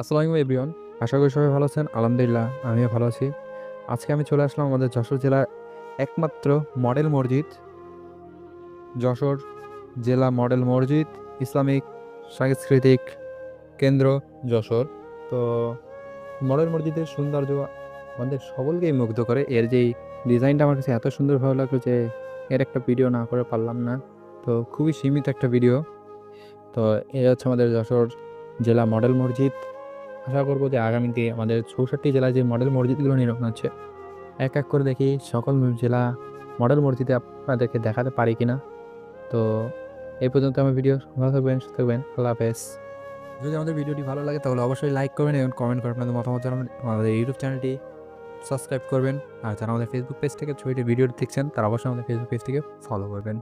আসসালামু আলাইকুম এভরিওয়ান। আশা করি সবাই ভালো আছেন। আলহামদুলিল্লাহ আমিও ভালো আছি। আজকে আমি চলে আসলাম আমাদের যশোর জেলার একমাত্র মডেল মসজিদ, যশোর জেলা মডেল মসজিদ, ইসলামিক সাংস্কৃতিক কেন্দ্র যশোর। তো মডেল মসজিদের সৌন্দর্য আমাদের সকলকেই মুগ্ধ করে। এর যেই ডিজাইনটা আমার কাছে এত সুন্দর ভালো লাগলো যে এর একটা ভিডিও না করে পারলাম না। তো খুবই সীমিত একটা ভিডিও। তো এই হচ্ছে আমাদের যশোর জেলা মডেল মসজিদ। আশা করবো যে আগামীতে আমাদের ৬৪ জেলায় যে মডেল মসজিদগুলো নির্মাণ হচ্ছে, এক এক করে দেখি সকল জেলা মডেল মসজিদে আপনাদেরকে দেখাতে পারি কিনা। তো এই পর্যন্ত আমার ভিডিও। ভালো থাকবেন, সুস্থ থাকবেন। আল্লাহ হাফেজ। যদি আমাদের ভিডিওটি ভালো লাগে তাহলে অবশ্যই লাইক করবেন এবং কমেন্ট করে আপনাদের মতামত জানাবেন। আমাদের ইউটিউব চ্যানেলটি সাবস্ক্রাইব করবেন। আর যারা আমাদের ফেসবুক পেজ থেকে ছবিটি ভিডিওটি দেখছেন তারা অবশ্যই আমাদের ফেসবুক পেজটিকে ফলো করবেন।